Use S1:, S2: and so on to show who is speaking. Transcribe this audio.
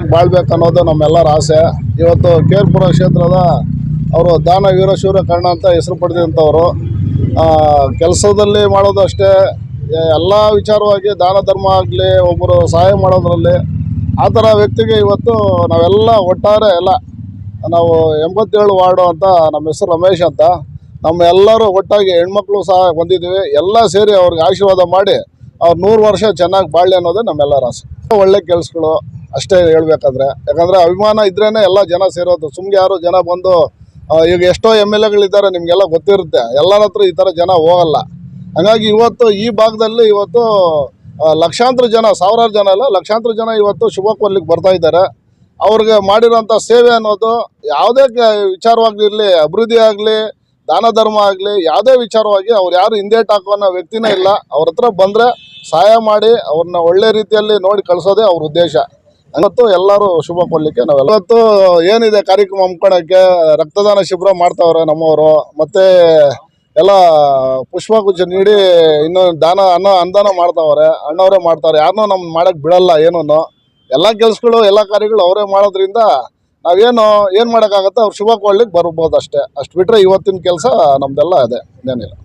S1: ಚೆನ್ನಾಗಿ ಬಾಳ್ಬೇಕು ಅನ್ನೋದು ನಮ್ಮೆಲ್ಲರ ಆಸೆ. ಇವತ್ತು ಕೇರ್ಪುರ ಕ್ಷೇತ್ರದ ಅವರು ದಾನ ವೀರಶೂರ ಕರ್ಣ ಅಂತ ಹೆಸರು ಪಡೆದಂಥವರು. ಕೆಲಸದಲ್ಲಿ ಮಾಡೋದು ಅಷ್ಟೇ, ಎಲ್ಲ ವಿಚಾರವಾಗಿ ದಾನ ಧರ್ಮ ಆಗಲಿ, ಒಬ್ಬರು ಸಹಾಯ ಮಾಡೋದ್ರಲ್ಲಿ ಆ ಥರ ವ್ಯಕ್ತಿಗೆ ಇವತ್ತು ನಾವೆಲ್ಲ ಒಟ್ಟಾರೆ ಎಲ್ಲ ನಾವು 87 ವಾರ್ಡು ಅಂತ, ನಮ್ಮ ಹೆಸರು ರಮೇಶ್ ಅಂತ, ನಮ್ಮ ಎಲ್ಲರೂ ಒಟ್ಟಾಗಿ ಹೆಣ್ಮಕ್ಳು ಸಹ ಬಂದಿದ್ದೀವಿ. ಎಲ್ಲ ಸೇರಿ ಅವ್ರಿಗೆ ಆಶೀರ್ವಾದ ಮಾಡಿ ಅವ್ರು 100 ವರ್ಷ ಚೆನ್ನಾಗಿ ಬಾಳ್ಲಿ ಅನ್ನೋದೇ ನಮ್ಮೆಲ್ಲರ ಆಸೆ. ಒಳ್ಳೆ ಕೆಲಸಗಳು ಅಷ್ಟೇ ಹೇಳ್ಬೇಕಾದ್ರೆ, ಯಾಕಂದರೆ ಅಭಿಮಾನ ಇದ್ರೇ ಎಲ್ಲ ಜನ ಸೇರೋದು. ಸುಮ್ಮನೆ ಯಾರು ಜನ ಬಂದು ಈಗ ಎಷ್ಟೋ MLAಗಳಿದ್ದಾರೆ, ನಿಮಗೆಲ್ಲ ಗೊತ್ತಿರುತ್ತೆ, ಎಲ್ಲರ ಹತ್ರ ಈ ಥರ ಜನ ಹೋಗಲ್ಲ. ಹಾಗಾಗಿ ಇವತ್ತು ಈ ಭಾಗದಲ್ಲಿ ಇವತ್ತು ಲಕ್ಷಾಂತರ ಜನ, ಸಾವಿರಾರು ಜನ ಅಲ್ಲ, ಲಕ್ಷಾಂತರ ಜನ ಇವತ್ತು ಶುಭ ಕೋರ್ಲಿಕ್ಕೆ ಬರ್ತಾ ಇದ್ದಾರೆ. ಅವ್ರಿಗೆ ಮಾಡಿರೋಂಥ ಸೇವೆ ಅನ್ನೋದು ಯಾವುದೇ ವಿಚಾರವಾಗಿರಲಿ, ಅಭಿವೃದ್ಧಿ ಆಗಲಿ, ದಾನ ಧರ್ಮ ಆಗಲಿ, ಯಾವುದೇ ವಿಚಾರವಾಗಿ ಅವ್ರು ಯಾರು ಹಿಂದೇಟು ಹಾಕುವ ವ್ಯಕ್ತಿನೇ ಇಲ್ಲ. ಅವ್ರ ಹತ್ರ ಬಂದರೆ ಸಹಾಯ ಮಾಡಿ ಅವ್ರನ್ನ ಒಳ್ಳೆ ರೀತಿಯಲ್ಲಿ ನೋಡಿ ಕಳಿಸೋದೇ ಅವ್ರ ಉದ್ದೇಶ. ಇವತ್ತು ಎಲ್ಲರೂ ಶುಭ ಕೊಡಲಿಕ್ಕೆ ನಾವೆಲ್ಲ ಇವತ್ತು ಏನಿದೆ ಕಾರ್ಯಕ್ರಮ ಹಮ್ಮಿಕೊಳ್ಳೋಕ್ಕೆ ರಕ್ತದಾನ ಶಿಬಿರ ಮಾಡ್ತಾವ್ರೆ ನಮ್ಮವರು. ಮತ್ತು ಎಲ್ಲ ಪುಷ್ಪಗುಚ್ಛ ನೀಡಿ ಇನ್ನೂ ಅನುದಾನ ಮಾಡ್ತಾವ್ರೆ, ಅಣ್ಣವರೇ ಮಾಡ್ತಾವ್ರೆ. ಯಾರನ್ನೂ ನಮ್ಮ ಮಾಡೋಕ್ಕೆ ಬಿಡಲ್ಲ. ಏನೂ ಎಲ್ಲ ಕೆಲಸಗಳು ಎಲ್ಲ ಕಾರ್ಯಗಳು ಅವರೇ ಮಾಡೋದ್ರಿಂದ ಏನು ಮಾಡೋಕ್ಕಾಗತ್ತೆ, ಅವ್ರು ಶುಭ ಕೊಡ್ಲಿಕ್ಕೆ ಬರ್ಬೋದು ಅಷ್ಟೇ. ಅಷ್ಟು ಬಿಟ್ಟರೆ ಇವತ್ತಿನ ಕೆಲಸ ನಮ್ಮದೆಲ್ಲ ಅದೇ, ಇನ್ನೇನಿಲ್ಲ.